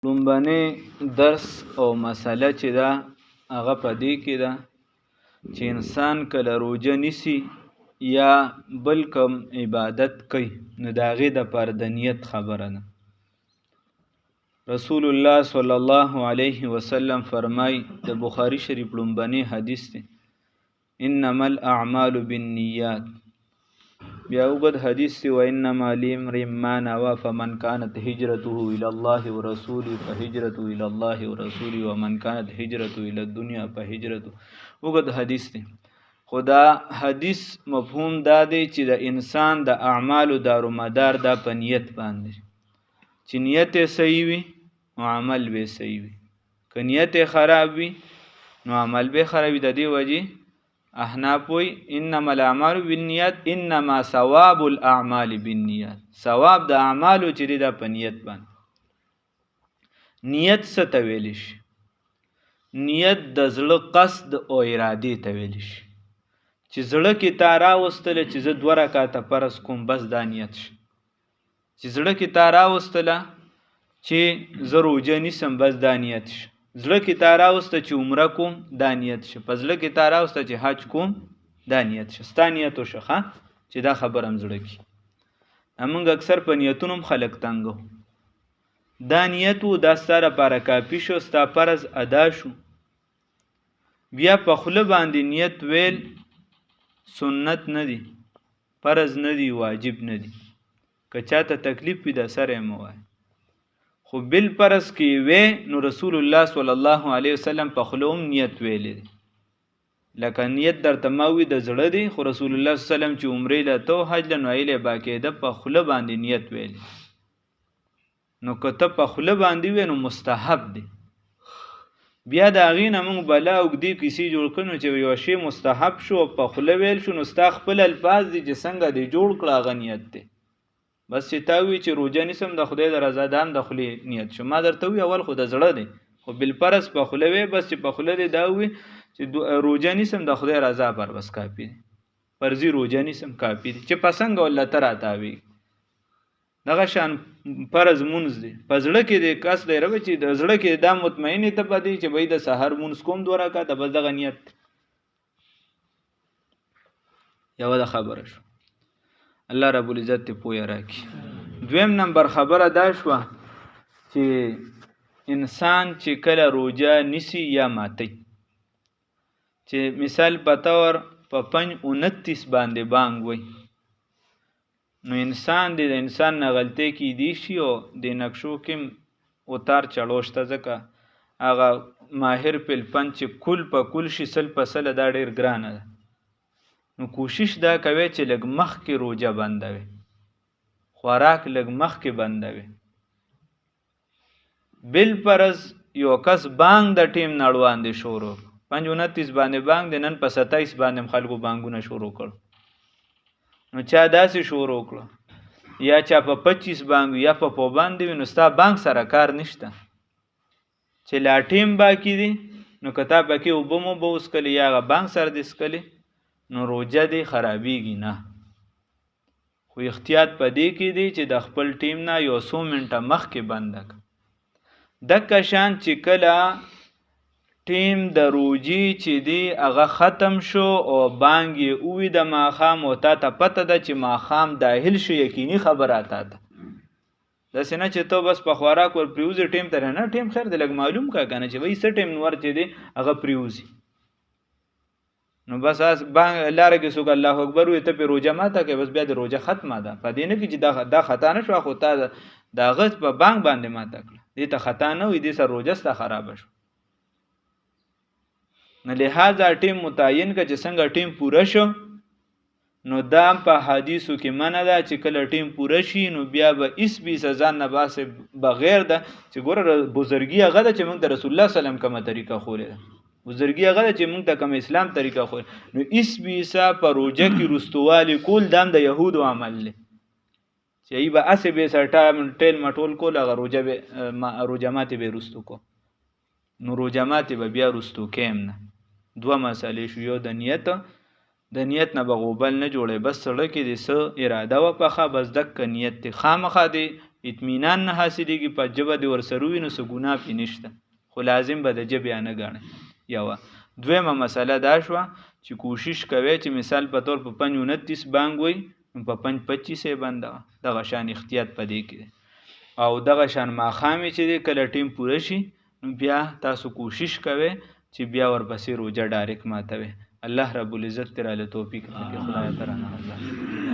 لومبني درس او مسله چې ده هغه په دې کې ده چې انسان کله روجه نیسي یا بل کوم عبادت کوي نو د هغې دپاره د نیت خبره ده. رسول الله صلی الله علیه وسلم فرمای، د بخاری شریف لومبني حدیث دی، انما الاعمال بالنیات. بیا اوږد حدیث دی، وانما لامرئ ما نوى فمن كانت هجرته الى الله ورسوله فهجرته الى الله ورسوله ومن كانت هجرته الى الدنيا فهجرته. اوږد حدیث دی، خدا حدیث مفهوم دا دی چې د انسان د اعمالو دارومدار دا په نیت باندې، چې نیت صحیح وي نو عمل به صحیح وي، که نیت خراب وي نو عمل به خراب وي. د دې وجې احناف وی انما الاعمال بالنیات، انما ثواب الاعمال بالنیات، ثواب د اعمالو چې دی دا په نیت باندې. نیت څه ته ویلی شي؟ نیت د زړه قصد او ارادې ته ویلی شي، چې زړه کې تا راوستله چې زه 2 رکعاته فرض کوم، بس دا نیت شي. چې زړه کې تا راوستله چې زه روجه نیسم، بس دا نیت شي. زړه کې تا راوسته چې عمره کوم، دا نیت شه. په زړه کې تا راوسته چې حج کوم، دا نیت شه. ستا نیت وشه چې دا خبره هم زړه کې. موږ اکثر په نیتونو هم خلک تنګو. دا نیت و، دا ستا لپاره کافي شو، ستا فرض ادا شو. بیا په خوله باندې نیت ویل سنت نه دی، فرض نه دی، واجب نه دی. که چاته تکلیف وي د سره یې مه وایه، خو بل فرض کې وی نو رسول الله صلی الله علیه وسلم په خوله هم نیت ویلی دی. لکه نیت درته ما وي د زړه دی، خو رسول الله صلی الله علیه وسلم چې عمرې له ته حج له نو هیلې باقاعده په خوله باندې نیت ویلی. نو که ته په خوله باندې وی نو مستحب دی. بیا د هغې نه موږ بلا اوږدې کیسې جوړ کړو چې یو شی مستحب شو او په خوله ویل شو، نو ستا خپل الفاظ دي چې څنګه دې جوړ کړه هغه نیت دی. بس چې تا وی چې روجه نیسم د خدای د رضا دام د خولې نیت شو. ما درته وی اول خو د زړه دی، خو بالفرض په خوله وی، بس چې په خوله دی دا وی چې روجه نیسم د خدای رضا پر، بس کافي دی. فرضي روجه نیسم کافي دی، چې پسنګ الله ته راتاوي. دغه شان فرض مونځ دی، په زړه کې دی کس دی ربه چې د زړه کې دا مطمئن ته پدې چې به د سحر مونځ کوم 2 رکعاته، بس دغه نیت یو د خبره شو. الله رب العزت ته پوهه راکړي. دویم نمبر خبره دا شوه چې انسان چې کله روجه نیسي یا ماتی، چې مثال په طور په 5:29 باندې بانګ وای، نو انسان د انسان نه غلطۍ کیدی شي او د نقشو کې اتار چړوشته، ځکه هغه ماهر پلپن چې کل په کل شي 100% دا ډیر ګرانه ده. نو کوشش دا کوي چې لږ مخکې روجه بندوي، خوراک لږ مخکې بندوي. بل فرض یو کس بانګ د ټیم نړوان دی شروع 5:29 باندې بانګ دی، نن په 27 باندې خلکو بانګونه شروع کړ. نو چا داسې شروع کړو یا چا په 25 بانګ یا په باندې وي، نو ستا بانګ سره کار نشته. چې لا ټیم باقي دی نو کتا پکې اوبه مو به وسکلي یا هغه بانګ سره دې څکلي، نو روجه دی خرابېږي نه. خو احتیاط په دې کې دی چې د خپل ټیم نه یو 100 منټه مخکې بنده کړه. دکه شان چې کله ټیم د روجې چې دی هغه ختم شو او بانګ یې اووي د ماښام، او تا ته پته ده چې ماښام داخل شو، یقیني خبره تا ته داسې نه چې ته بس په خوراک ور پریوزي ټیم ته نه. ټیم خیر دی لږ معلوم کا کنه چې وایي څه ټیم نور چې دی هغه پریوزي، نو بس بانګ لاره کې څوک الله اکبر وي ته په روجه ماته کوي، بس بیا د روجه ختمه ده. په دې نه کې چې دا خطا نه شو، خو تا د غږ په بانګ باندې ماته کړه، دې ته خطا نه وي، دې سره روجه ستا خراب شو. نو لہذا ټیم متعین که چې څنګه ټیم پوره شو، نو دا په حدیثو کې منع ده چې کله ټیم پوره شي نو بیا به اس بي سزا نه باسه بغیر ده چې ګوره بزرګي هغه ده چې موږ د رسول الله صلی الله علیه وسلم کومه طریقه خوري ده، بزرګي هغه ده چې موږ ته کوم اسلام طریقه خوري. نو اس بي سا په روجه کې رستوالی کول دام د يهودو عمل دی، چې ای به اسې به سټا ټیل مټول کول، هغه روجه ماتې به رستو کو، نو روجه ماتې به بیا رستو کېم نه. 2 مسالې شو، یو د نیت نه به غوبل نه جوړي، بس سړی کې د څه اراده وپخه، بس دک نیت دی خامخا دی اطمینان نه حاصلېږي په ژبه دې ورسره وي نو څه ګناه پې نشته خو لازم به د ژبې نه ګڼئ یوه دویمه مسله دا شوه چې کوشش کوئ چې مثال په طور په 529 بانګ وي نو په 525 یې بنده دغه شان احتیاط په دې کې او دغه شان ماښامې چې دی کله ټیم پوره شي نو بیا تاسو کوشش کوئ چې بیا ورپسې روجه ډایرکټ ماتوي الله رب العزت تراله توفیق راکړي خدای تعالی